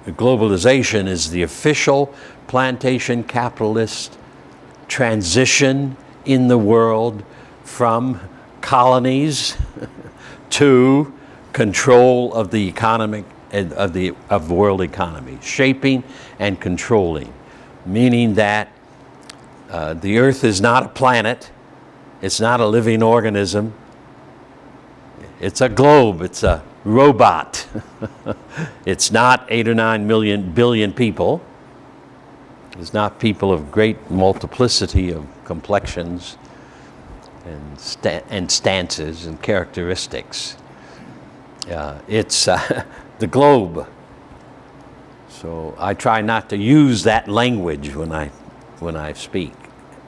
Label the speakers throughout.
Speaker 1: globalization is the official plantation capitalist transition in the world from colonies to control of the economic of the world economy, shaping and controlling, meaning that the earth is not a planet, it's not a living organism, it's a globe, it's a robot. It's not 8 or 9 billion people. It's not people of great multiplicity of complexions and stances and characteristics. It's the globe. So I try not to use that language when I speak,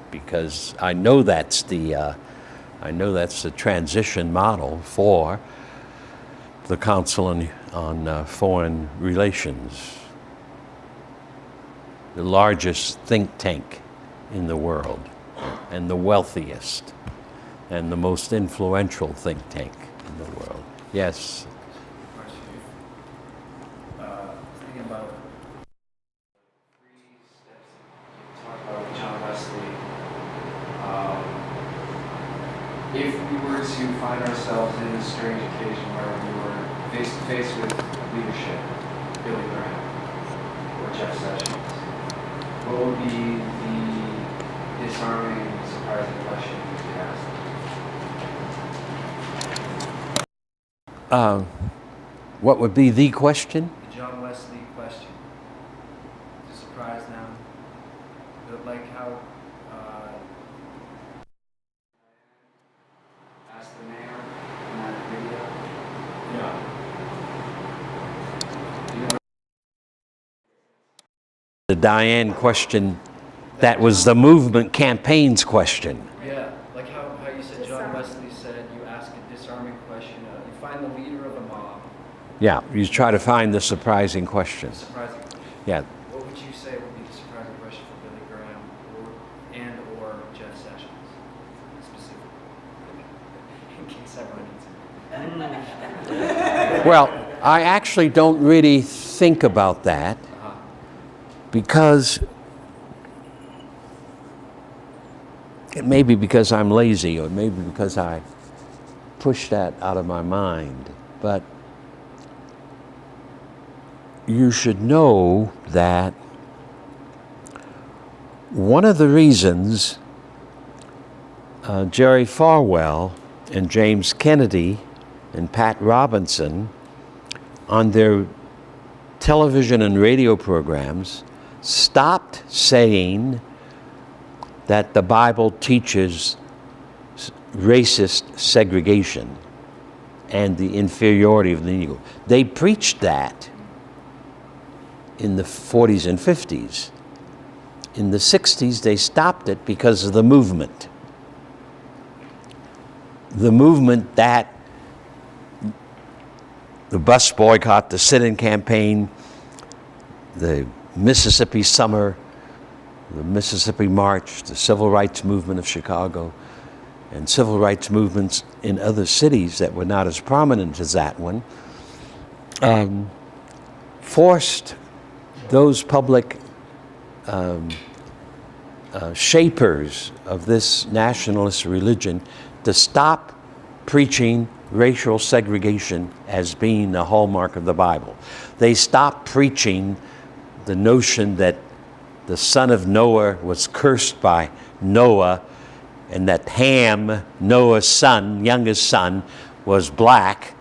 Speaker 1: because I know that's the transition model for the Council on Foreign Relations, the largest think tank in the world, and the wealthiest, and the most influential think tank in the world. Yes.
Speaker 2: Thinking about 3 steps you talked about with John Wesley. If we were to find ourselves in a strange occasion where we were face to face with leadership, Billy Graham or Jeff Sessions, what would be the disarming, surprising question you could ask?
Speaker 1: What would be the question?
Speaker 2: The John Wesley question. To surprise them, like how asked the mayor in that video. Yeah.
Speaker 1: The Diane question, that was the movement campaign's question.
Speaker 2: Yeah, like how you said John Wesley said you ask a disarming question. You find the leader of a mob.
Speaker 1: Yeah, you try to find the surprising question.
Speaker 2: Surprising question.
Speaker 1: Yeah.
Speaker 2: What would you say would be the surprising question for Billy Graham or Jeff Sessions specifically? In case I run into.
Speaker 1: Well, I actually don't really think about that, because it may be because I'm lazy, or maybe because I push that out of my mind. But you should know that one of the reasons Jerry Falwell and James Kennedy and Pat Robinson on their television and radio programs stopped saying that the Bible teaches racist segregation and the inferiority of the Negro. They preached that in the 40s and 50s. In the 60s, they stopped it because of the movement. The movement that the bus boycott, the sit-in campaign, the Mississippi Summer, the Mississippi March, the Civil Rights Movement of Chicago, and civil rights movements in other cities that were not as prominent as that one, forced those public shapers of this nationalist religion to stop preaching racial segregation as being the hallmark of the Bible. They stopped preaching the notion that the son of Noah was cursed by Noah, and that Ham, Noah's son, youngest son, was black,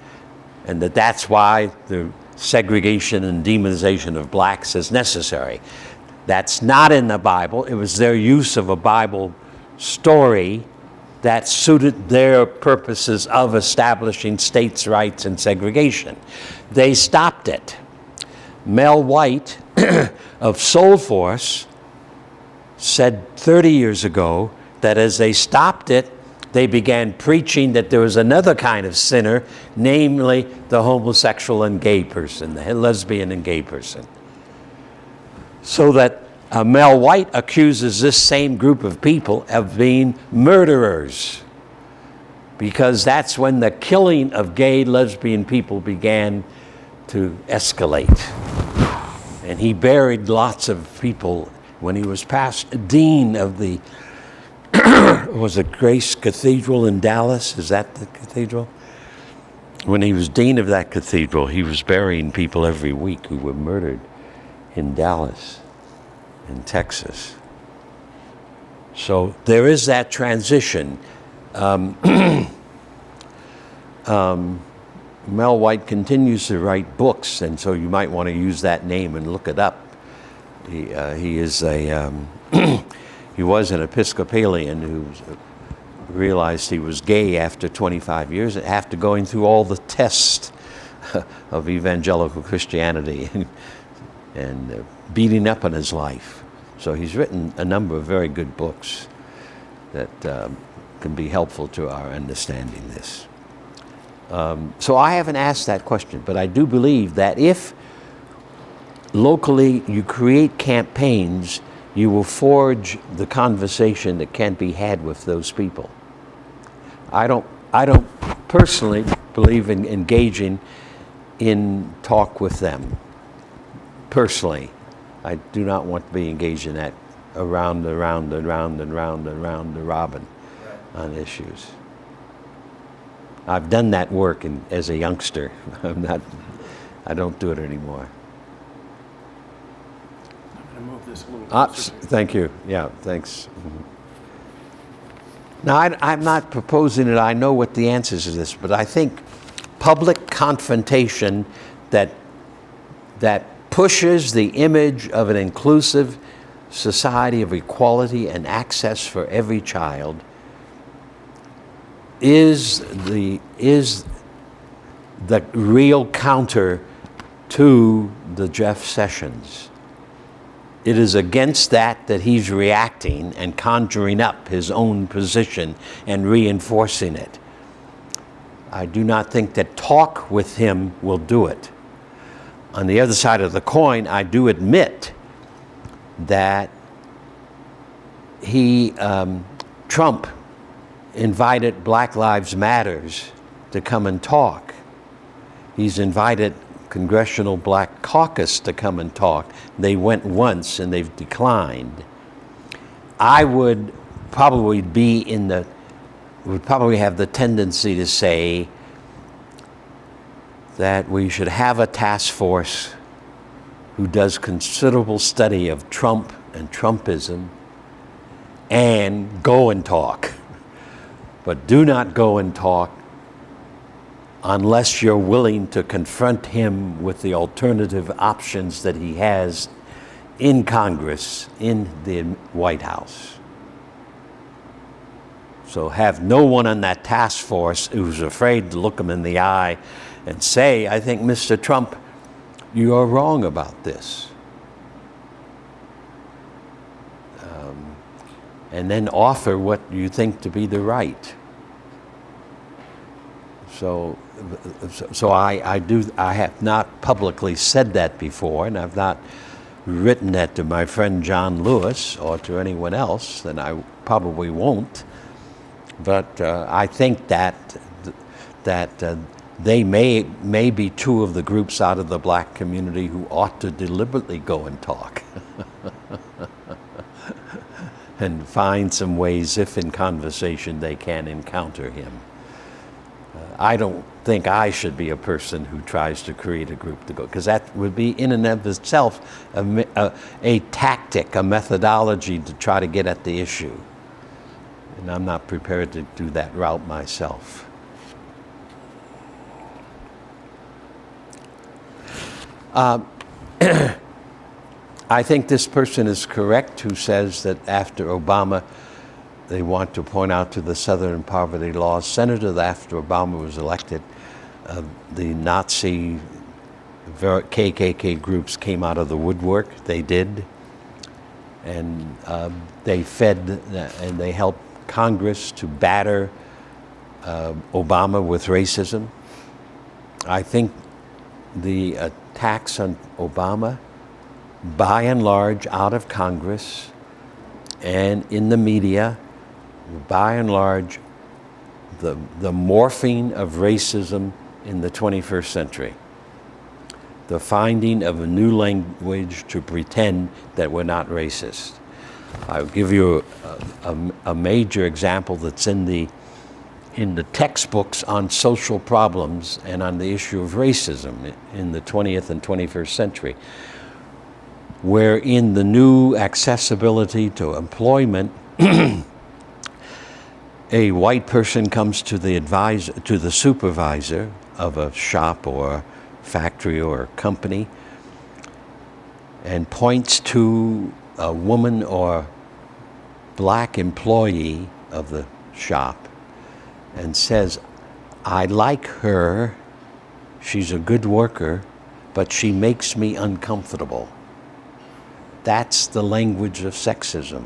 Speaker 1: and that's why the segregation and demonization of blacks is necessary. That's not in the Bible. It was their use of a Bible story that suited their purposes of establishing states' rights and segregation. They stopped it. Mel White of Soul Force said 30 years ago that as they stopped it, they began preaching that there was another kind of sinner, namely the homosexual and gay person, the lesbian and gay person. So that Mel White accuses this same group of people of being murderers, because that's when the killing of gay, lesbian people began to escalate. he buried lots of people when he was past dean of the, was it Grace Cathedral in Dallas? Is that the cathedral? When he was dean of that cathedral, he was burying people every week who were murdered in Dallas, in Texas. So there is that transition. Mel White continues to write books, and so you might want to use that name and look it up. He is a he was an Episcopalian who realized he was gay after 25 years, after going through all the tests of evangelical Christianity and beating up on his life. So he's written a number of very good books that can be helpful to our understanding this. So I haven't asked that question, but I do believe that if locally you create campaigns, you will forge the conversation that can't be had with those people. I don't personally believe in engaging in talk with them. Personally, I do not want to be engaged in that around the robin on issues. I've done that work as a youngster. I don't do it anymore.
Speaker 3: I'm going to move this a little closer.
Speaker 1: Thank you. Yeah, thanks. Now, I'm not proposing it. I know what the answers to this, but I think public confrontation that pushes the image of an inclusive society of equality and access for every child is the real counter to the Jeff Sessions. It is against that he's reacting and conjuring up his own position and reinforcing it. I do not think that talk with him will do it. On the other side of the coin, I do admit that Trump invited Black Lives Matters to come and talk. He's invited Congressional Black Caucus to come and talk. They went once and they've declined. I would probably have the tendency to say that we should have a task force who does considerable study of Trump and Trumpism and go and talk. But do not go and talk unless you're willing to confront him with the alternative options that he has in Congress, in the White House. So have no one on that task force who's afraid to look him in the eye and say, I think, Mr. Trump, you are wrong about this. And then offer what you think to be the right. So I have not publicly said that before, and I've not written that to my friend John Lewis or to anyone else, and I probably won't. But I think that they may be two of the groups out of the black community who ought to deliberately go and talk and find some ways, if in conversation, they can encounter him. I don't think I should be a person who tries to create a group to go, because that would be in and of itself a tactic, a methodology to try to get at the issue. And I'm not prepared to do that route myself. I think this person is correct who says that after Obama, they want to point out to the Southern Poverty Law Senator that after Obama was elected, the Nazi KKK groups came out of the woodwork. They did. And they fed and they helped Congress to batter Obama with racism. I think the attacks on Obama, by and large, out of Congress and in the media, by and large, the morphing of racism in the 21st century. the finding of a new language to pretend that we're not racist. I'll give you a major example that's in the textbooks on social problems and on the issue of racism in the 20th and 21st century, where in the new accessibility to employment, a white person comes to the supervisor of a shop or factory or company and points to a woman or black employee of the shop and says, "I like her, she's a good worker, but she makes me uncomfortable." That's the language of sexism.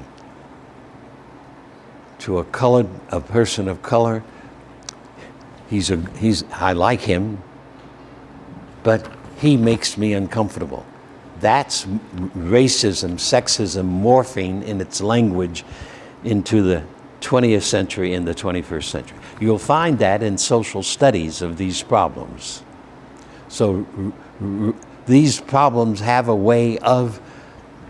Speaker 1: To a person of color, I like him, but he makes me uncomfortable. That's racism, sexism morphing in its language into the 20th century and the 21st century. You'll find that in social studies of these problems. So these problems have a way of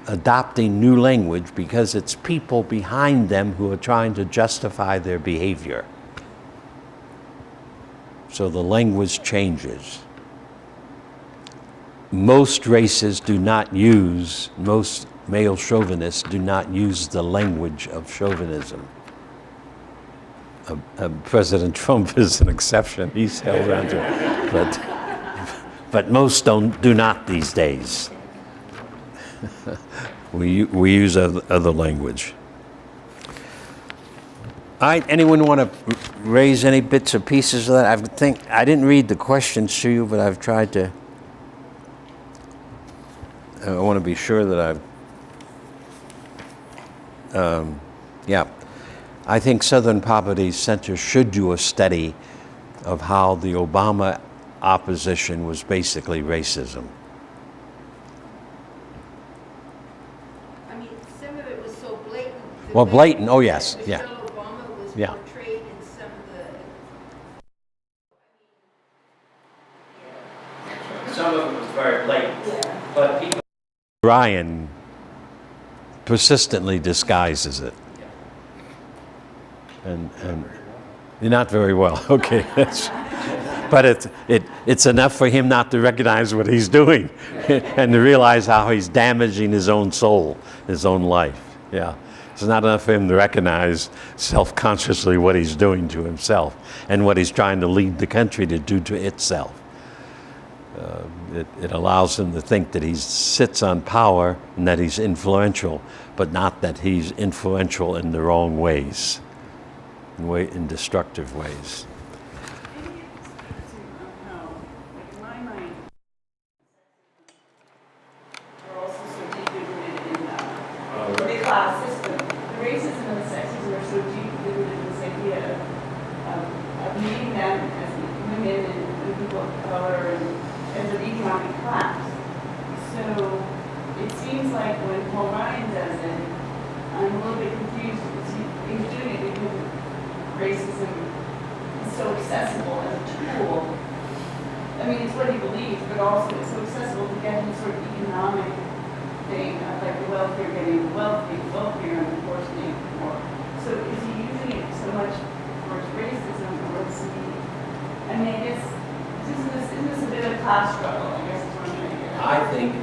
Speaker 1: adopting new language because it's people behind them who are trying to justify their behavior. So the language changes. Most races do not use, most male chauvinists do not use the language of chauvinism. President Trump is an exception. He's held on to it. But most do not these days. We use other language. Anyone want to raise any bits or pieces of that? I didn't read the questions to you, but I've tried to. I want to be sure that I think Southern Poverty Center should do a study of how the Obama opposition was basically racism.
Speaker 4: I mean, some of it was so blatant.
Speaker 1: Well, blatant, oh yes, yeah.
Speaker 4: Michelle Obama was
Speaker 1: Yeah.
Speaker 4: portrayed in some of the.
Speaker 1: Some of it was very blatant,
Speaker 4: Yeah.
Speaker 1: but people. Ryan persistently disguises it. And you're not very well, okay. But it's enough for him not to recognize what he's doing and to realize how he's damaging his own soul, his own life. Yeah, it's not enough for him to recognize self-consciously what he's doing to himself and what he's trying to lead the country to do to itself. It allows him to think that he sits on power and that he's influential, but not that he's influential in the wrong ways, in destructive ways.
Speaker 5: Maybe it's how, like in my mind, we're also so deeply rooted in the class system. The racism and the sexism are so deeply rooted in this idea of meeting them as women and people of color and as an economic class. So it seems like when Paul Ryan does it, I'm a little bit confused because he's doing it because racism is so accessible as a tool. I mean, it's what he believes, but also it's so accessible to get him sort of economic thing of like the welfare getting wealthier and the poor staying poor. So is he using it so much towards racism, or is he? I mean, I guess isn't this a bit of a class struggle? I guess is what I'm trying to get at.
Speaker 1: I think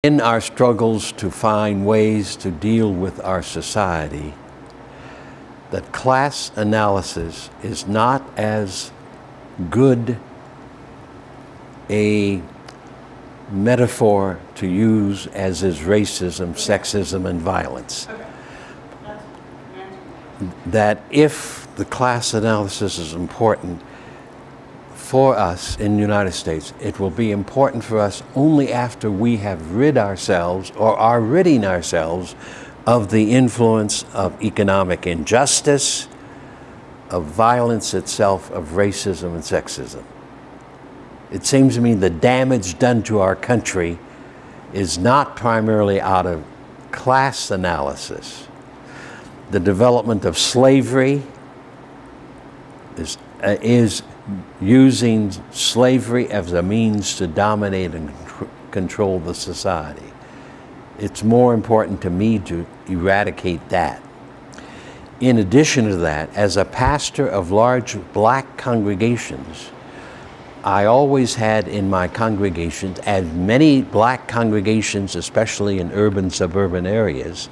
Speaker 1: in our struggles to find ways to deal with our society, that class analysis is not as good a metaphor to use as is racism, sexism, and violence.
Speaker 5: Okay. That's
Speaker 1: That if the class analysis is important for us in the United States, it will be important for us only after we have rid ourselves or are ridding ourselves of the influence of economic injustice, of violence itself, of racism and sexism. It seems to me the damage done to our country is not primarily out of class analysis. The development of slavery is using slavery as a means to dominate and control the society. It's more important to me to eradicate that. In addition to that, as a pastor of large black congregations, I always had in my congregations, as many black congregations, especially in urban, suburban areas,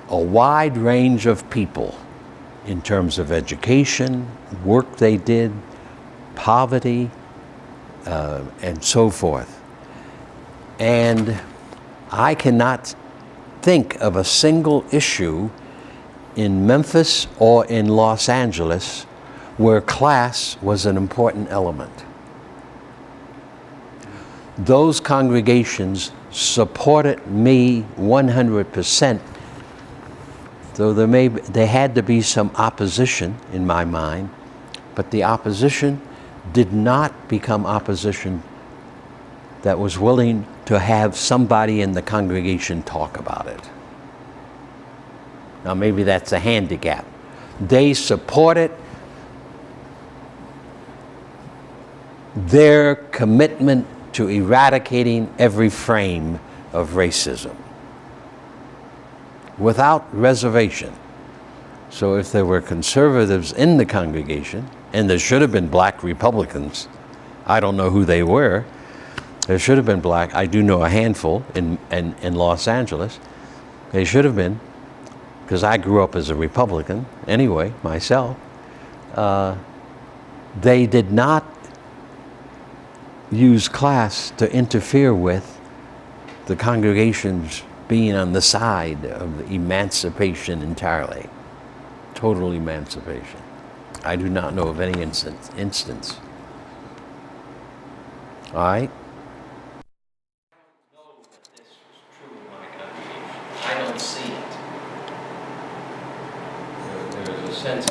Speaker 1: a wide range of people in terms of education, work they did, poverty, and so forth. And I cannot think of a single issue in Memphis or in Los Angeles where class was an important element. Those congregations supported me 100%, though there had to be some opposition in my mind, but the opposition did not become opposition that was willing to have somebody in the congregation talk about it. Now maybe that's a handicap. They supported their commitment to eradicating every frame of racism without reservation. So if there were conservatives in the congregation, and there should have been black Republicans, I don't know who they were, there should have been black, I do know a handful in Los Angeles, they should have been, because I grew up as a Republican anyway, myself. They did not use class to interfere with the congregations being on the side of emancipation entirely, total emancipation. I do not know of any instance. All right? I don't see it. There's a sense.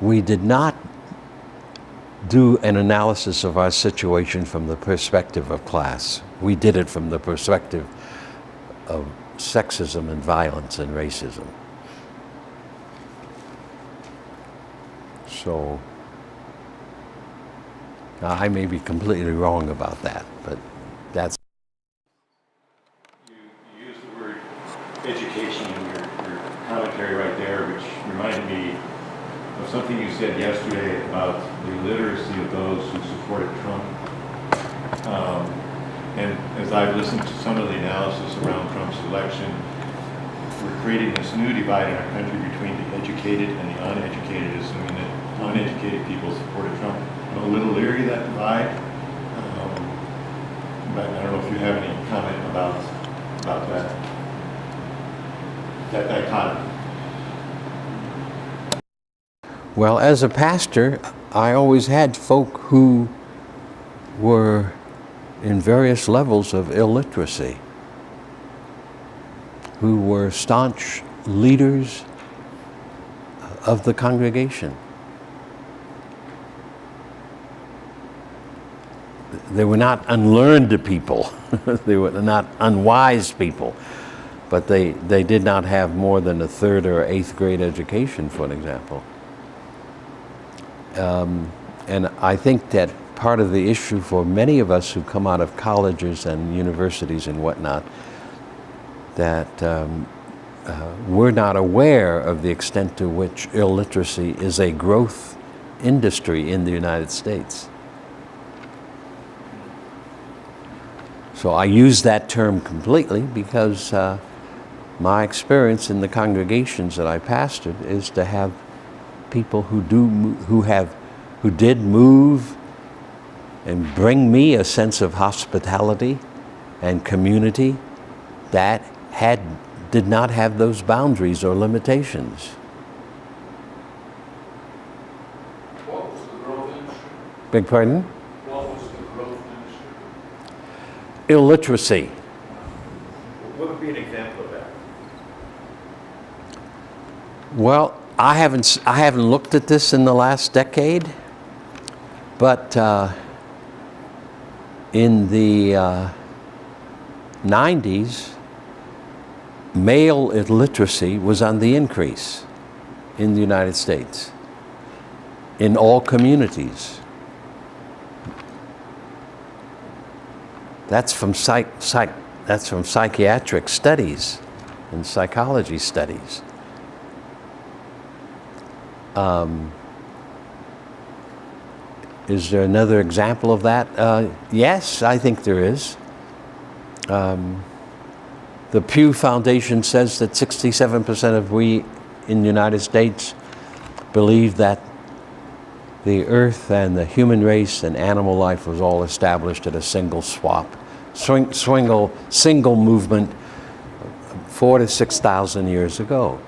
Speaker 1: We did not do an analysis of our situation from the perspective of class. We did it from the perspective of sexism and violence and racism. So, now I may be completely wrong about that, but that's...
Speaker 6: You used the word education in your commentary right there, which reminded me of something you said yesterday about the literacy of those who supported Trump. And as I've listened to some of the analysis around Trump's election, we're creating this new divide in our country between the educated and the uneducated, assuming that uneducated people supported Trump. I'm a little leery of that divide, but I don't know if you have any comment about that dichotomy.
Speaker 1: Well, as a pastor, I always had folk who were in various levels of illiteracy, who were staunch leaders of the congregation. They were not unlearned people, they were not unwise people, but they did not have more than a 3rd or 8th grade education, for an example. And I think that part of the issue for many of us who come out of colleges and universities and whatnot, that we're not aware of the extent to which illiteracy is a growth industry in the United States. So I use that term completely because my experience in the congregations that I pastored is to have people who did move and bring me a sense of hospitality and community that did not have those boundaries or limitations.
Speaker 3: What was the growth industry?
Speaker 1: Beg pardon?
Speaker 3: What was the growth industry?
Speaker 1: Illiteracy.
Speaker 6: What would be an example of that?
Speaker 1: Well, I haven't looked at this in the last decade, but in the 90s, male illiteracy was on the increase in the United States. in all communities. That's from that's from psychiatric studies and psychology studies. Is there another example of that? Yes, I think there is. The Pew Foundation says that 67% of we in the United States believe that the earth and the human race and animal life was all established at a single single movement 4,000 to 6,000 years ago.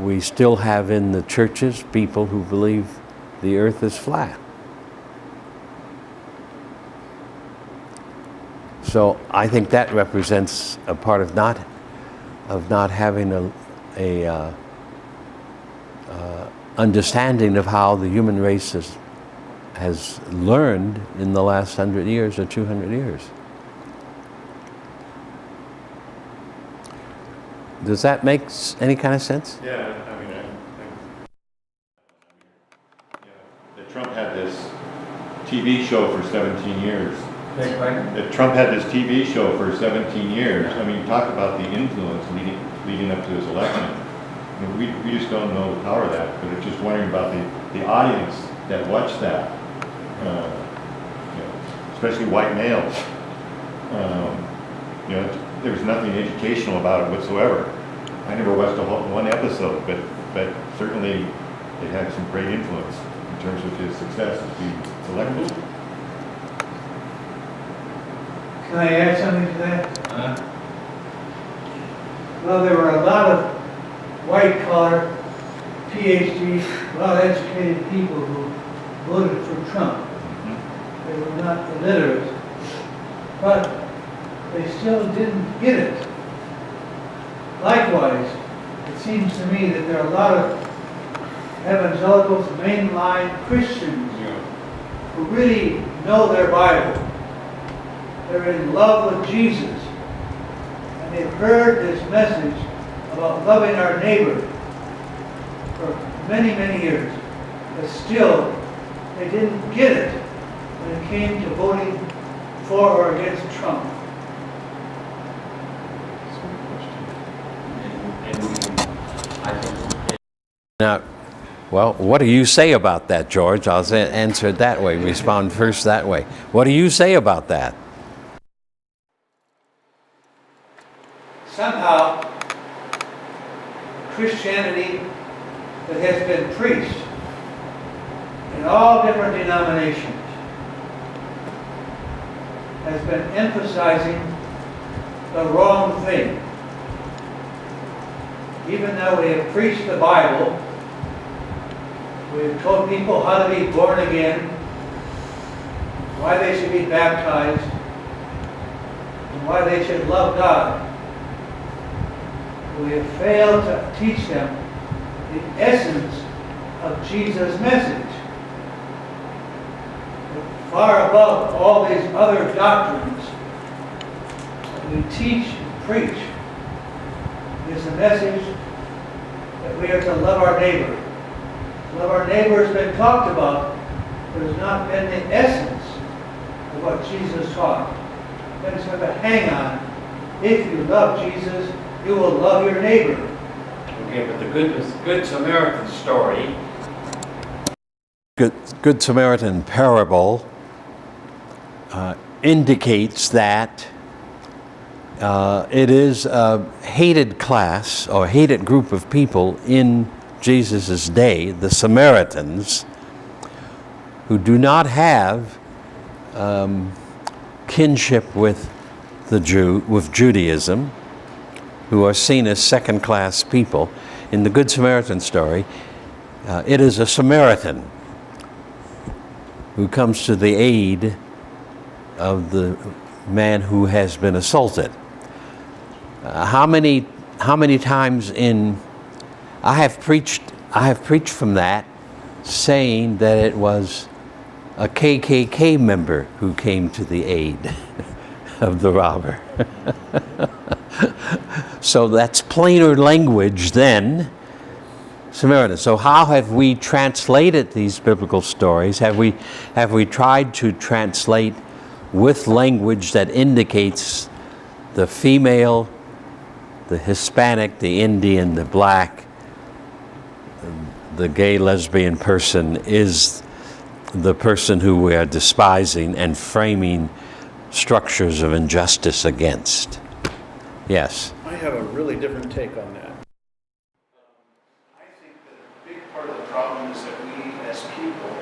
Speaker 1: We still have in the churches people who believe the earth is flat. So I think that represents a part of not having a understanding of how the human race has learned in the last 100 years or 200 years. Does that make any kind of sense?
Speaker 6: Yeah, I mean, that Trump had this TV show for 17 years. That Trump had this TV show for 17 years. I mean, talk about the influence leading up to his election. I mean, we just don't know the power of that, but it's just wondering about the audience that watched that, especially white males. There was nothing educational about it whatsoever. I never watched one episode, but certainly it had some great influence in terms of his success as being elected.
Speaker 7: Can I add something to that? Well, there were a lot of white-collar, PhD, well-educated people who voted for Trump. They were not illiterate, but they still didn't get it. Likewise, it seems to me that there are a lot of evangelicals, mainline Christians, who really know their Bible. They're in love with Jesus. And they've heard this message about loving our neighbor for many, many years. But still, they didn't get it when it came to voting for or against Trump.
Speaker 1: Now, well, what do you say about that, George? I'll answer it that way, respond first that way. What do you say about that?
Speaker 7: Somehow, Christianity that has been preached in all different denominations has been emphasizing the wrong thing. Even though we have preached the Bible, we have told people how to be born again, why they should be baptized, and why they should love God. We have failed to teach them the essence of Jesus' message. Far above all these other doctrines that we teach and preach is the message that we are to love our neighbor. Love our neighbor has been talked about, but has not been the essence of what Jesus taught. That is sort of a hang on. If you love Jesus, you will love your neighbor.
Speaker 8: Okay, but the Good Samaritan story.
Speaker 1: Good Samaritan parable indicates that it is a hated class or hated group of people in Jesus' day, the Samaritans, who do not have kinship with Judaism, who are seen as second-class people. In the Good Samaritan story, it is a Samaritan who comes to the aid of the man who has been assaulted. How many times I have preached from that, saying that it was a KKK member who came to the aid of the robber. So that's plainer language then Samaritan. So how have we translated these biblical stories? Have we tried to translate with language that indicates the female, the Hispanic, the Indian, the black, the gay, lesbian person is the person who we are despising and framing structures of injustice against? Yes.
Speaker 9: I have a really different take on that.
Speaker 3: I think that a big part of the problem is that we as people,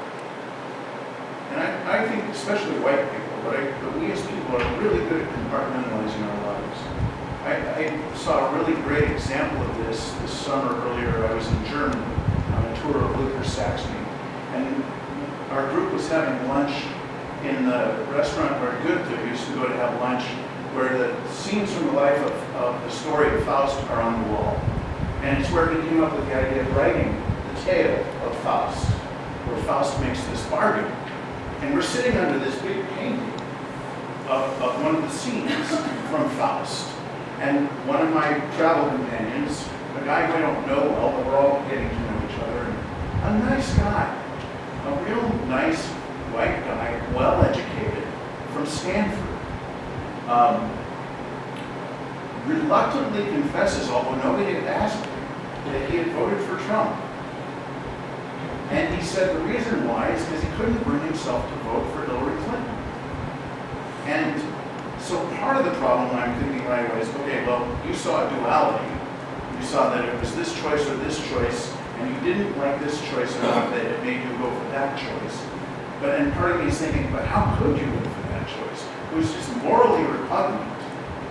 Speaker 3: and I think especially white people, but we as people are really good at compartmentalizing our lives. I saw a really great example of this summer earlier. I was in Germany on a tour of Luther Saxony, and our group was having lunch in the restaurant where Goethe used to go to have lunch, where the scenes from the life of the story of Faust are on the wall. And it's where he came up with the idea of writing the tale of Faust, where Faust makes this bargain. And we're sitting under this big painting of one of the scenes from Faust. And one of my travel companions, a guy who I don't know well, but we're all getting to know each other, and a nice guy, a real nice white guy, well-educated, from Stanford, reluctantly confesses, although nobody had asked him, that he had voted for Trump. And he said the reason why is because he couldn't bring himself to vote for Hillary Clinton. And so part of the problem I'm thinking right away is, okay, well, you saw a duality. You saw that it was this choice or this choice, and you didn't like this choice enough that it made you go for that choice. And part of me is thinking, but how could you go for that choice? It was just morally repugnant.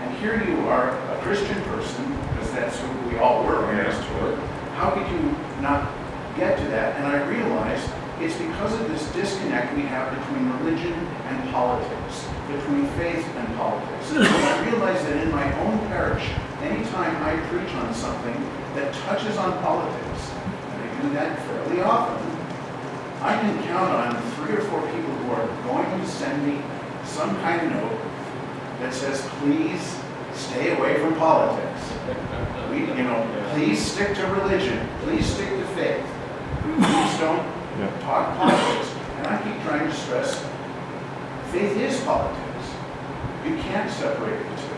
Speaker 3: And here you are, a Christian person, because that's who we all were when I was taught. How could you not get to that? And I realized it's because of this disconnect we have between religion and politics, between faith and politics. And I realized that in my own parish, anytime I preach on something that touches on politics, and I do that fairly often, I can count on 3 or 4 people who are going to send me some kind of note that says, please stay away from politics. Please stick to religion. Please stick to faith. Please don't talk politics. And I keep trying to stress, faith is politics. You can't separate the two.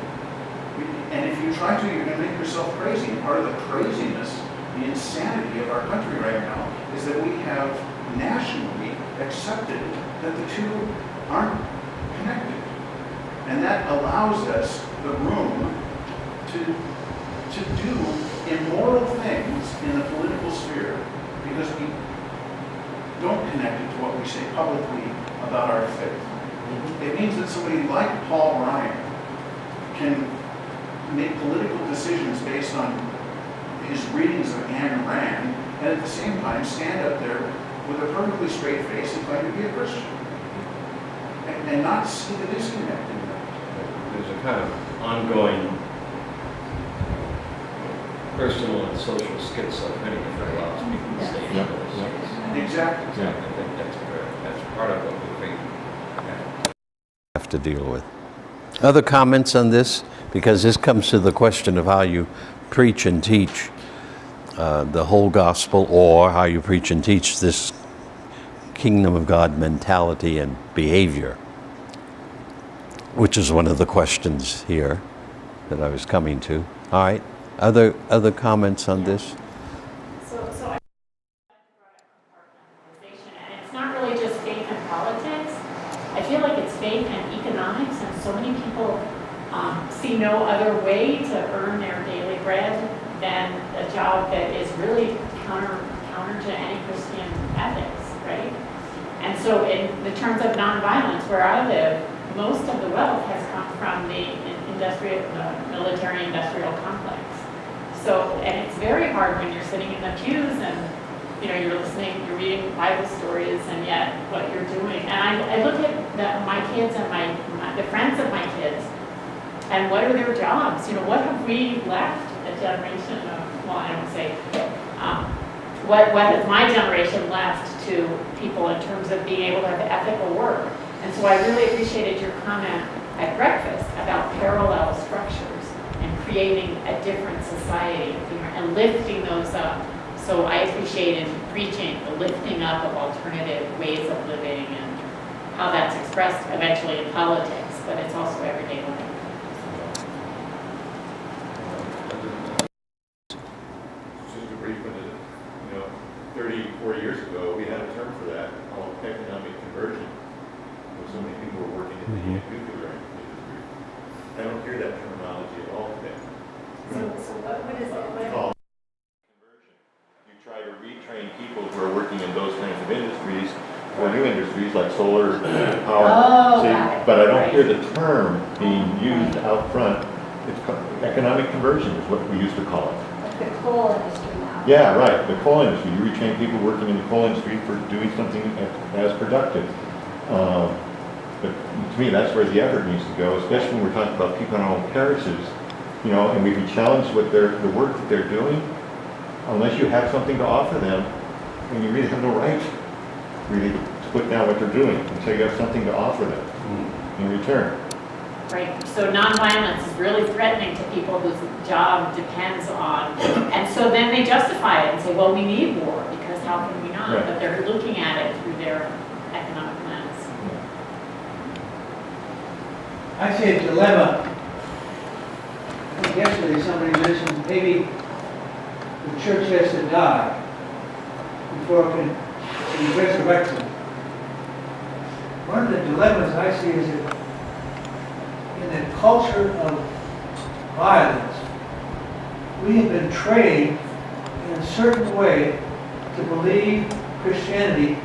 Speaker 3: And if you try to, you're going to make yourself crazy. And part of the craziness, the insanity of our country right now, is that we have nationally accepted that the two aren't connected. And that allows us the room to do immoral things in the political sphere because we don't connect it to what we say publicly about our faith. It means that somebody like Paul Ryan can make political decisions based on his readings of Ayn Rand and at the same time stand up there with a perfectly straight face and claim to be a Christian. And not see the disconnect in that.
Speaker 8: There's a kind of ongoing personal and social schizophrenia that allows people to stay in those spaces.
Speaker 3: Exactly.
Speaker 8: I think that's part of what we think.
Speaker 1: Have to deal with. Other comments on this? Because this comes to the question of how you preach and teach the whole gospel, or how you preach and teach this kingdom of God mentality and behavior, which is one of the questions here that I was coming to. All right. Other comments on this?
Speaker 10: So I brought up compartmentalization, and it's not really just faith and politics. I feel like it's faith and economics, and so many people see no other way to earn their daily bread than a job that is really counter to any Christian ethics, right? And so in the terms of nonviolence, where I live, most of the wealth has come from the military-industrial complex. So, and it's very hard when you're sitting in the pews and you're listening, you're reading Bible stories, and yet what you're doing. And I look at my kids and the friends of my kids, and what are their jobs? What have we left a generation of? Well, I don't say. What has my generation left to people in terms of being able to have ethical work? And so I really appreciated your comment at breakfast about parallel structures and creating a different society and lifting those up. So I appreciate in preaching the lifting up of alternative ways of living and how that's expressed eventually in politics, but it's also everyday life.
Speaker 6: Just to brief on it, 30, 40 years ago, we had a term for that called economic conversion. So many people were working in the nuclear industry. I don't hear that terminology at all today.
Speaker 5: So what is it?
Speaker 6: It's called conversion. You try to retrain people who are working in those kinds of industries for new industries like solar power.
Speaker 5: Oh,
Speaker 6: See,
Speaker 5: got it.
Speaker 6: but I don't
Speaker 5: Right.
Speaker 6: hear the term being used out front. It's economic conversion is what we used to call it.
Speaker 4: Like the coal industry now.
Speaker 6: Yeah, right, the coal industry. You retrain people working in the coal industry for doing something as productive. But to me, that's where the effort needs to go, especially when we're talking about people in our own parishes, and we can challenge what the work that they're doing, unless you have something to offer them, and you really have no right really to put down what they're doing until you have something to offer them in return.
Speaker 10: Right, so nonviolence is really threatening to people whose job depends on, and so then they justify it and say, well, we need war, because how can we not?
Speaker 6: Right.
Speaker 10: But they're looking at it through their economic lens.
Speaker 7: I see a dilemma. I think yesterday somebody mentioned maybe the church has to die before it can be resurrected. One of the dilemmas I see is that in the culture of violence, we have been trained in a certain way to believe Christianity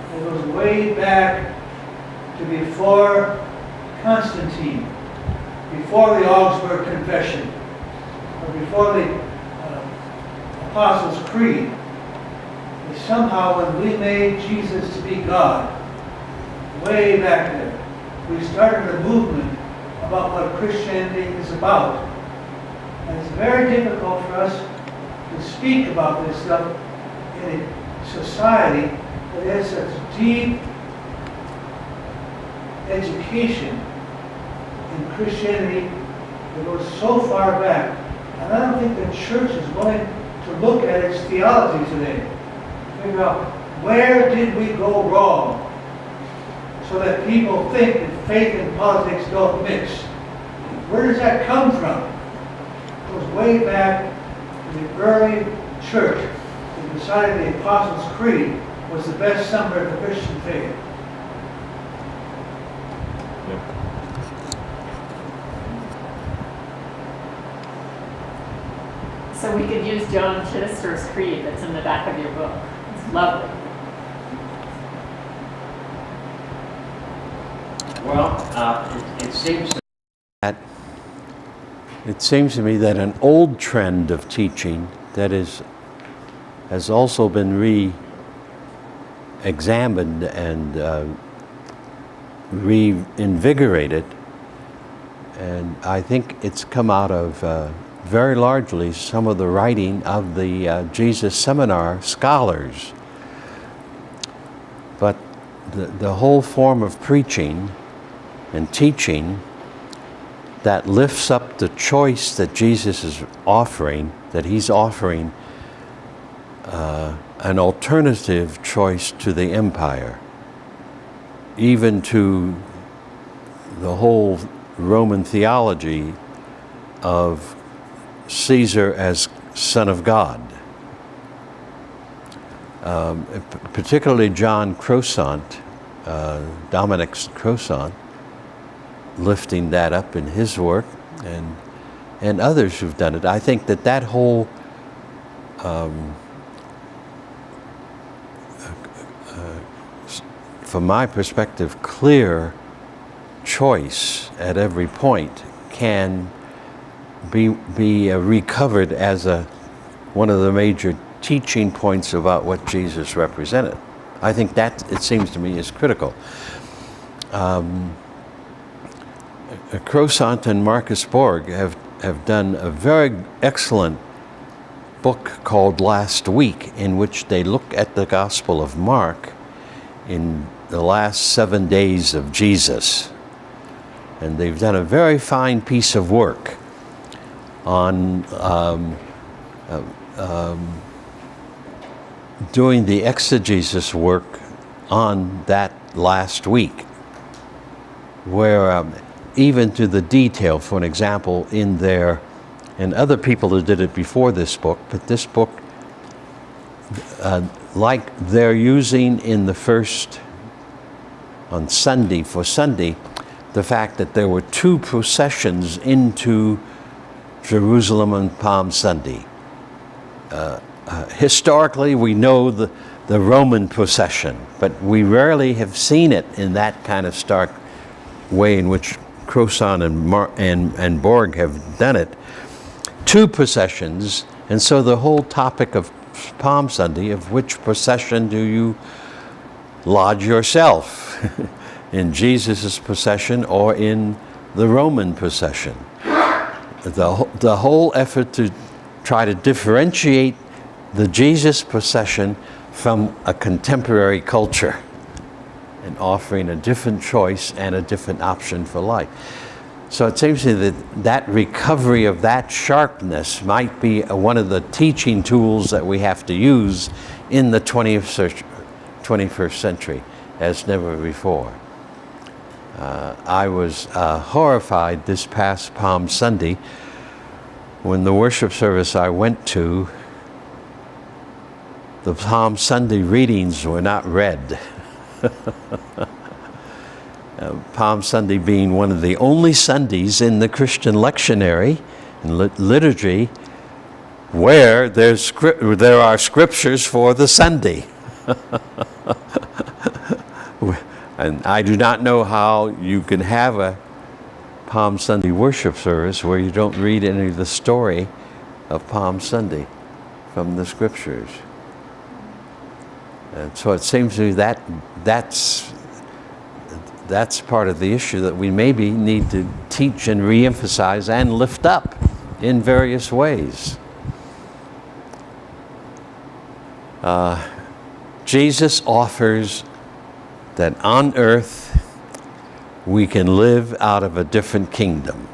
Speaker 7: that goes way back to before Constantine, before the Augsburg Confession, or before the Apostles' Creed. That somehow when we made Jesus to be God, way back there, we started a movement about what Christianity is about. And it's very difficult for us to speak about this stuff in a society that has such deep education in Christianity that goes so far back. And I don't think the church is willing to look at its theology today. Figure out where did we go wrong so that people think that faith and politics don't mix. Where does that come from? It goes way back to the early church that decided the Apostles' Creed was the best summary of the Christian faith.
Speaker 10: So we could use Joan Chittister's creed that's in the back of your book. It's lovely.
Speaker 1: Well, it seems to me that an old trend of teaching that has also been re-examined and reinvigorated, and I think it's come out of very largely some of the writing of the Jesus Seminar scholars. But the whole form of preaching and teaching that lifts up the choice that Jesus is offering, that he's offering an alternative choice to the empire, even to the whole Roman theology of Caesar as Son of God. Particularly John Croissant, Dominic Croissant, lifting that up in his work, and others who've done it. I think that whole from my perspective, clear choice at every point can be recovered as one of the major teaching points about what Jesus represented. I think that, it seems to me, is critical. Croissant and Marcus Borg have done a very excellent book called Last Week, in which they look at the Gospel of Mark in the last 7 days of Jesus. And they've done a very fine piece of work on doing the exegesis work on that last week, where even to the detail, for an example, in there, and other people who did it before this book, but this book, like they're using in the first, on Sunday, for Sunday, the fact that there were 2 processions into Jerusalem on Palm Sunday. Historically, we know the Roman procession, but we rarely have seen it in that kind of stark way in which Crossan and Borg have done it. 2 processions, and so the whole topic of Palm Sunday, of which procession do you lodge yourself, in Jesus' procession or in the Roman procession? The whole effort to try to differentiate the Jesus procession from a contemporary culture and offering a different choice and a different option for life. So it seems to me that recovery of that sharpness might be one of the teaching tools that we have to use in the 21st century as never before. I was horrified this past Palm Sunday when the worship service I went to, the Palm Sunday readings were not read. Palm Sunday being one of the only Sundays in the Christian lectionary and liturgy where there are scriptures for the Sunday. And I do not know how you can have a Palm Sunday worship service where you don't read any of the story of Palm Sunday from the scriptures. And so it seems to me that that's part of the issue that we maybe need to teach and reemphasize and lift up in various ways. Jesus offers that on earth we can live out of a different kingdom,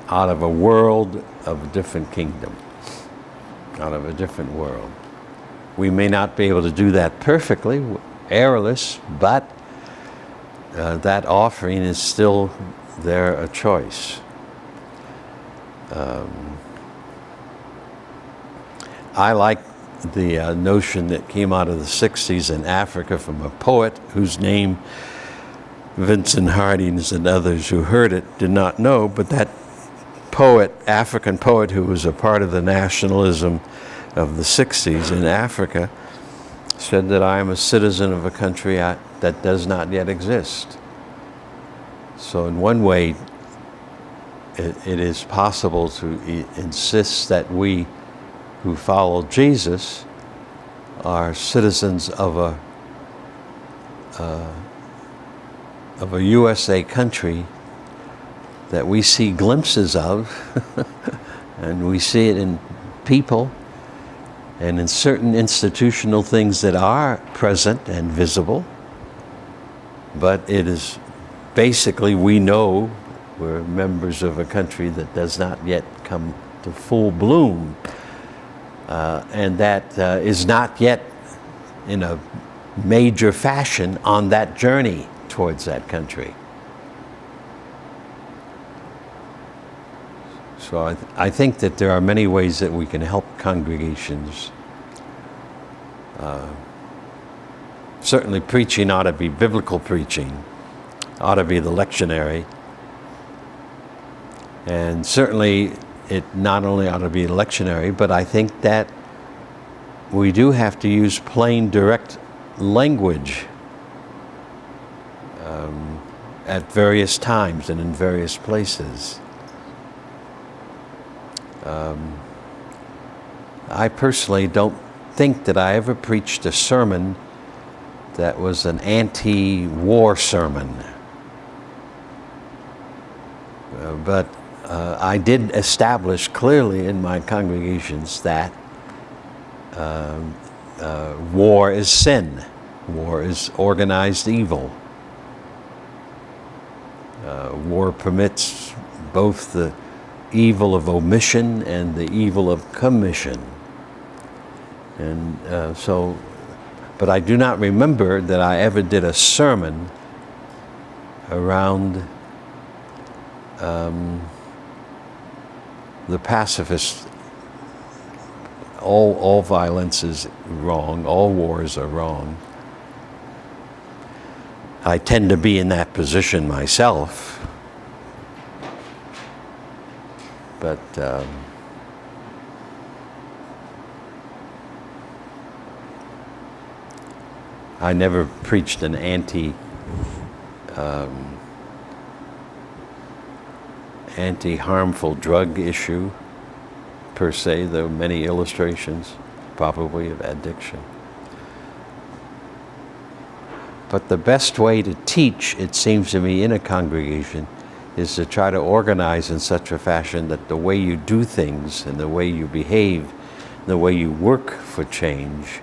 Speaker 1: out of a world of a different kingdom, out of a different world. We may not be able to do that perfectly, errorless, but that offering is still there, a choice. I like the notion that came out of the 60s in Africa from a poet whose name Vincent Hardings and others who heard it did not know, but that poet, African poet who was a part of the nationalism of the 60s in Africa, said that I am a citizen of a country that does not yet exist. So in one way, it is possible to insist that we who follow Jesus are citizens of a USA country that we see glimpses of, and we see it in people and in certain institutional things that are present and visible. But it is basically, we know we're members of a country that does not yet come to full bloom, and that is not yet in a major fashion on that journey towards that country. So I think that there are many ways that we can help congregations. Certainly preaching ought to be biblical preaching, ought to be the lectionary. And certainly it not only ought to be lectionary, but I think that we do have to use plain, direct language at various times and in various places. I personally don't think that I ever preached a sermon that was an anti-war sermon. But I did establish clearly in my congregations that war is sin. War is organized evil. War permits both the evil of omission and the evil of commission. And but I do not remember that I ever did a sermon around the pacifist. All violence is wrong, all wars are wrong. I tend to be in that position myself, but I never preached an anti-harmful drug issue per se, though many illustrations probably of addiction. But the best way to teach, it seems to me, in a congregation is to try to organize in such a fashion that the way you do things and the way you behave, the way you work for change,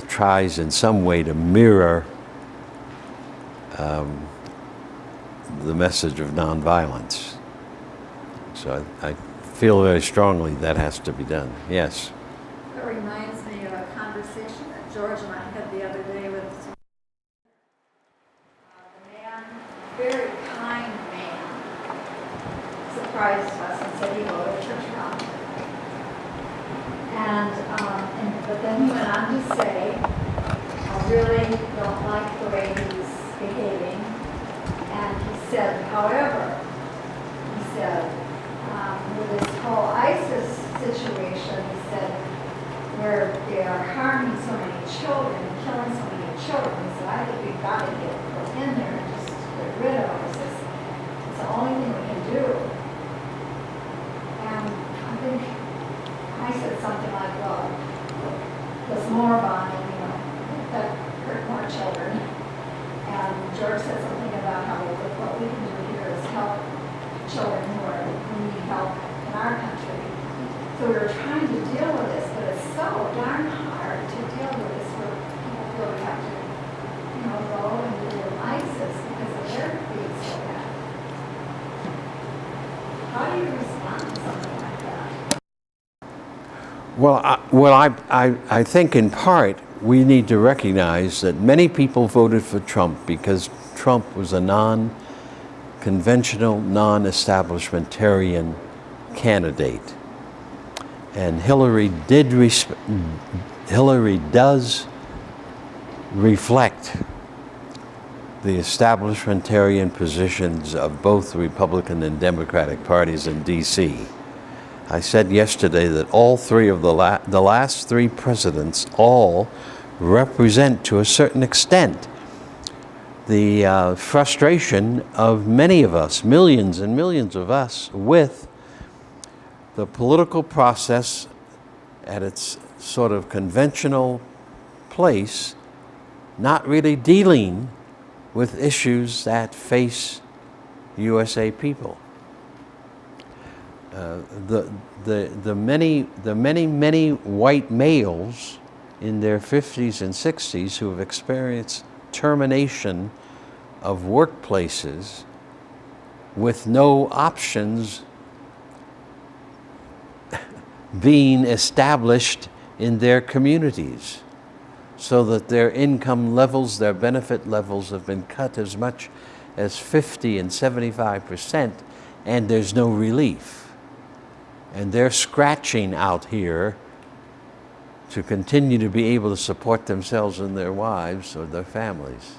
Speaker 1: tries in some way to mirror the message of nonviolence. So I feel very strongly that has to be done. Yes.
Speaker 11: It reminds me of a conversation that George and I had the other day with the man, very kind man, surprised us and said he voted for Trump. But then he went on to say, I really don't like the way he's behaving. And he said, however, with this whole ISIS situation, he said, where they are harming so many children and killing so many children, he said, I think we've got to get in there and just get rid of ISIS. It's the only thing we can do. And I think I said something like, well, there's more bombing, that hurt more children. And George said something about how what we can do here is help children who need help in our country. So we were trying to deal with this, but it's so darn hard to deal with this where people feel we have to, go and deal with ISIS because of their being so bad. How do you respond to something like that?
Speaker 1: Well, I think in part we need to recognize that many people voted for Trump because Trump was a non-conventional, non-establishmentarian candidate. And Hillary does reflect the establishmentarian positions of both the Republican and Democratic parties in D.C. I said yesterday that all three of the last three presidents all represent to a certain extent the frustration of many of us, millions and millions of us, with the political process at its sort of conventional place, not really dealing with issues that face USA people. The many white males in their 50s and 60s who have experienced termination of workplaces with no options being established in their communities, so that their income levels, their benefit levels have been cut as much as 50 and 75%, and there's no relief. And they're scratching out here to continue to be able to support themselves and their wives or their families.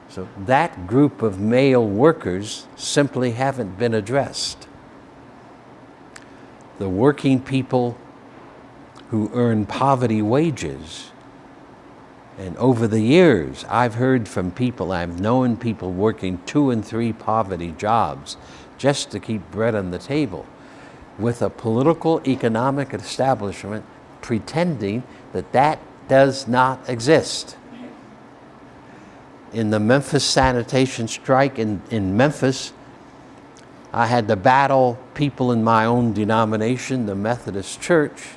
Speaker 1: So that group of male workers simply haven't been addressed. The working people who earn poverty wages, and over the years I've heard from people, I've known people working 2 and 3 poverty jobs just to keep bread on the table, with a political economic establishment pretending that that does not exist. In the Memphis sanitation strike in Memphis, I had to battle people in my own denomination, the Methodist Church,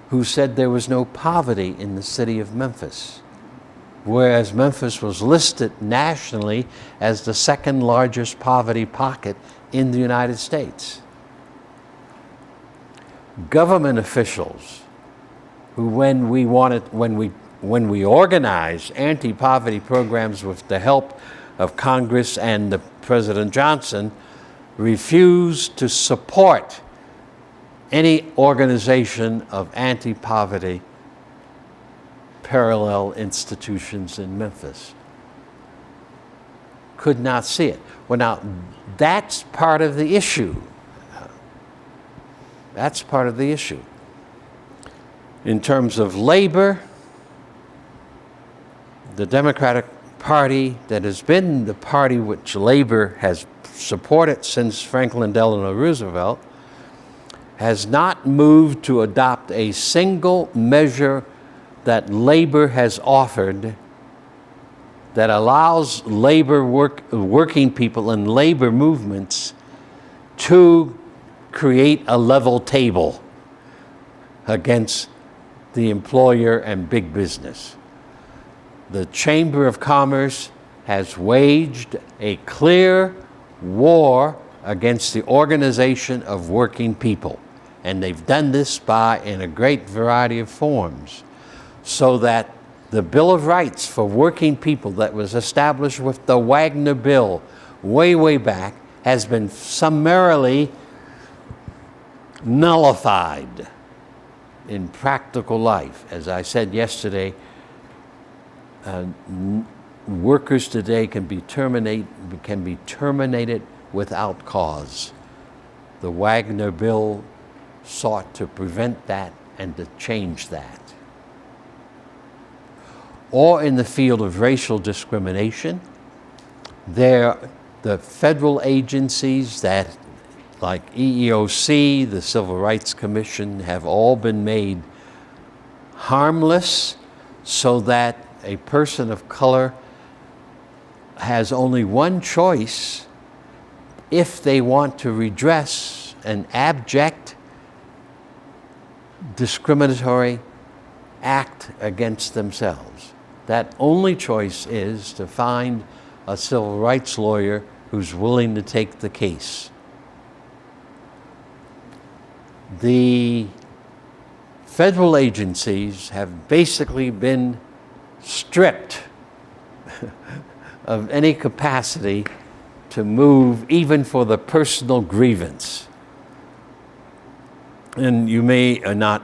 Speaker 1: who said there was no poverty in the city of Memphis, whereas Memphis was listed nationally as the second largest poverty pocket in the United States. government officials who, when we organized anti-poverty programs with the help of Congress and the President Johnson, refused to support any organization of anti-poverty parallel institutions in Memphis. Could not see it. Well, now, that's part of the issue. That's part of the issue. In terms of labor, the Democratic Party, that has been the party which labor has supported since Franklin Delano Roosevelt, has not moved to adopt a single measure that labor has offered that allows working people and labor movements to create a level table against the employer and big business. The Chamber of Commerce has waged a clear war against the organization of working people. And they've done this in a great variety of forms, so that the Bill of Rights for working people that was established with the Wagner Bill way back has been summarily nullified in practical life. As I said yesterday, workers today can be terminated without cause. The Wagner Bill sought to prevent that and to change that. Or in the field of racial discrimination, the federal agencies that, like EEOC, the Civil Rights Commission, have all been made harmless, so that a person of color has only one choice if they want to redress an abject discriminatory act against themselves. That only choice is to find a civil rights lawyer who's willing to take the case. The federal agencies have basically been stripped of any capacity to move even for the personal grievance. And you may not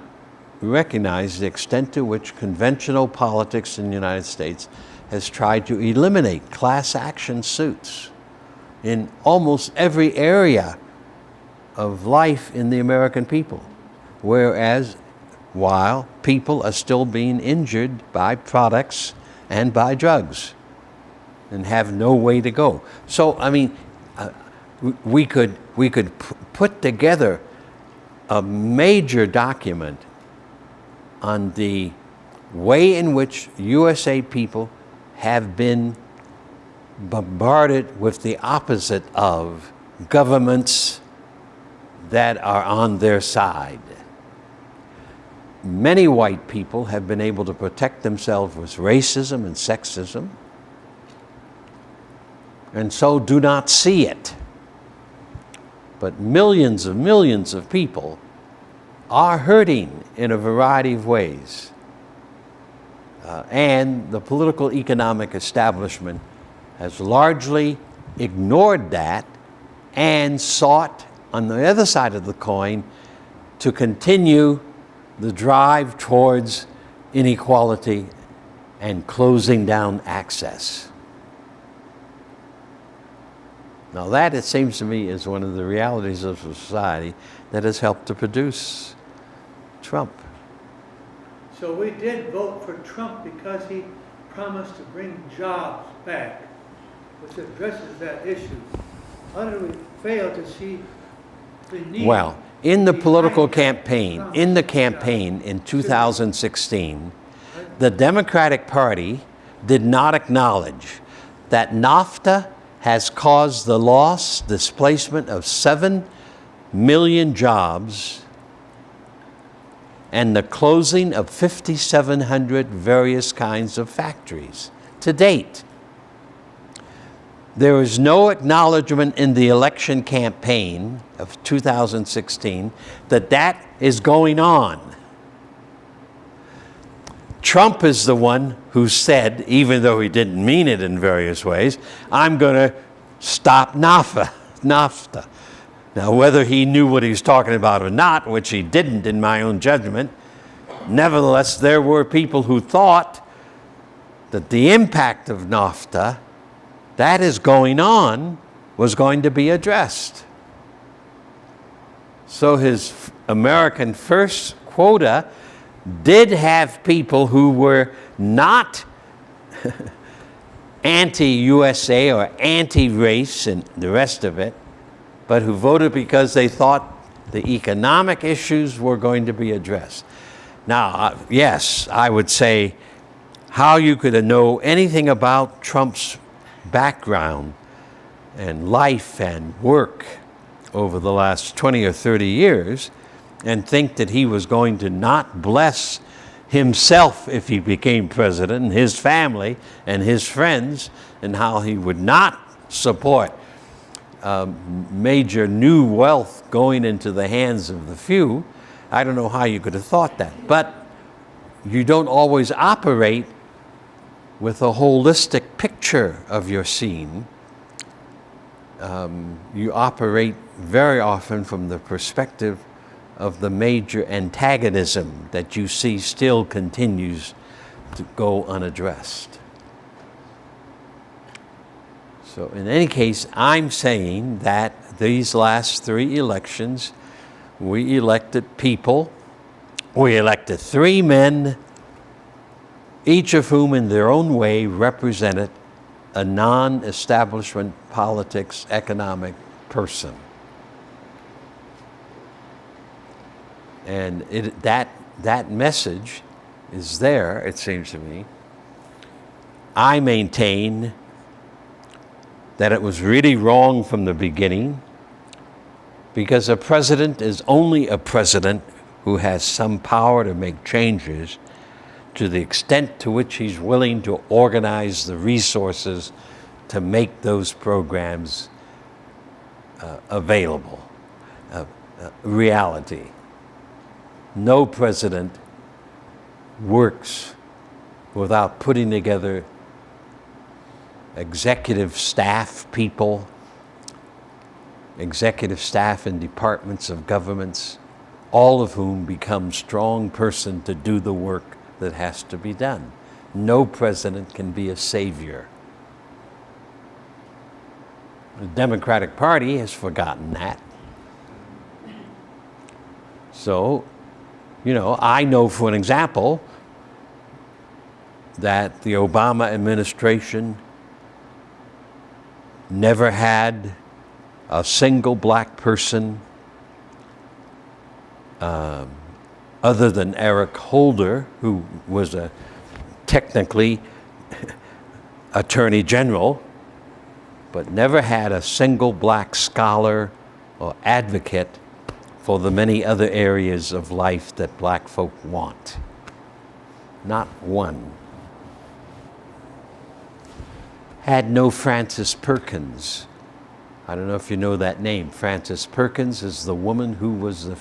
Speaker 1: recognize the extent to which conventional politics in the United States has tried to eliminate class action suits in almost every area of life in the American people, whereas while people are still being injured by products and by drugs and have no way to go. So, I mean, we could put together a major document on the way in which USA people have been bombarded with the opposite of governments that are on their side. Many white people have been able to protect themselves with racism and sexism, and so do not see it. But millions of people are hurting in a variety of ways. And the political economic establishment has largely ignored that and sought, on the other side of the coin, to continue the drive towards inequality and closing down access. Now that, it seems to me, is one of the realities of society that has helped to produce Trump.
Speaker 7: So we did vote for Trump because he promised to bring jobs back, which addresses that issue. How did we fail to see the need?
Speaker 1: Well, in the political campaign, in 2016, the Democratic Party did not acknowledge that NAFTA has caused the loss, displacement of 7 million jobs and the closing of 5,700 various kinds of factories to date. There was no acknowledgement in the election campaign of 2016 that that is going on. Trump is the one who said, even though he didn't mean it in various ways, I'm going to stop NAFTA. Now, whether he knew what he was talking about or not, which he didn't in my own judgment, nevertheless, there were people who thought that the impact of NAFTA that is going on was going to be addressed. So his American First quota did have people who were not anti-USA or anti-race and the rest of it, but who voted because they thought the economic issues were going to be addressed. Now, yes, I would say how you could know anything about Trump's background and life and work over the last 20 or 30 years and think that he was going to not bless himself if he became president, and his family and his friends, and how he would not support major new wealth going into the hands of the few. I don't know how you could have thought that. But you don't always operate with a holistic picture of your scene. You operate very often from the perspective of the major antagonism that you see still continues to go unaddressed. So in any case, I'm saying that these last 3 elections, we elected people. We elected 3 men, each of whom in their own way represented a non-establishment politics economic person. And that message is there, it seems to me. I maintain that it was really wrong from the beginning, because a president is only a president who has some power to make changes to the extent to which he's willing to organize the resources to make those programs available, reality. No president works without putting together executive staff people, executive staff in departments of governments, all of whom become strong person to do the work that has to be done. No president can be a savior. The Democratic Party has forgotten that. So, I know, for an example, that the Obama administration never had a single black person other than Eric Holder, who was technically Attorney General, but never had a single black scholar or advocate for the many other areas of life that black folk want. Not one. Had no Frances Perkins. I don't know if you know that name. Frances Perkins is the woman who was the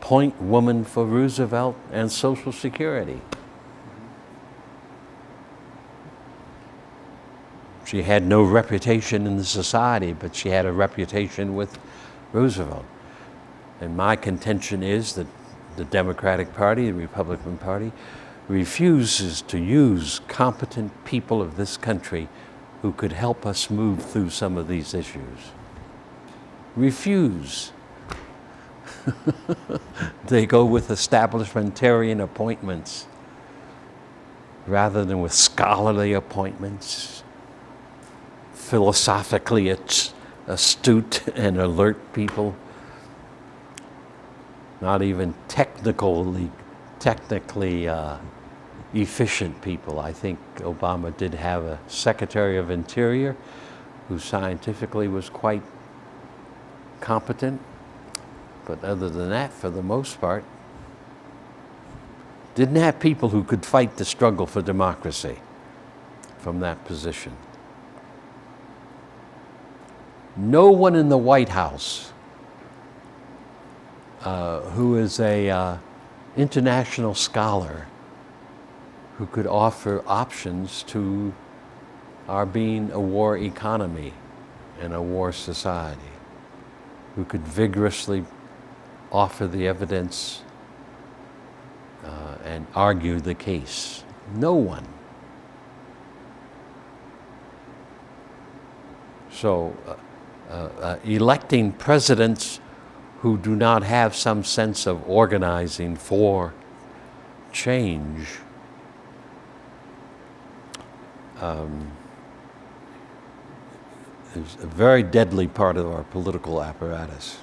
Speaker 1: point woman for Roosevelt and Social Security. She had no reputation in the society, but she had a reputation with Roosevelt. And my contention is that the Democratic Party, the Republican Party, refuses to use competent people of this country who could help us move through some of these issues. Refuse. They go with establishmentarian appointments rather than with scholarly appointments, philosophically astute and alert people, not even technically efficient people. I think Obama did have a Secretary of Interior who scientifically was quite competent, but other than that, for the most part, didn't have people who could fight the struggle for democracy from that position. No one in the White House who is a international scholar who could offer options to our being a war economy and a war society, who could vigorously offer the evidence and argue the case. No one. So electing presidents who do not have some sense of organizing for change is a very deadly part of our political apparatus.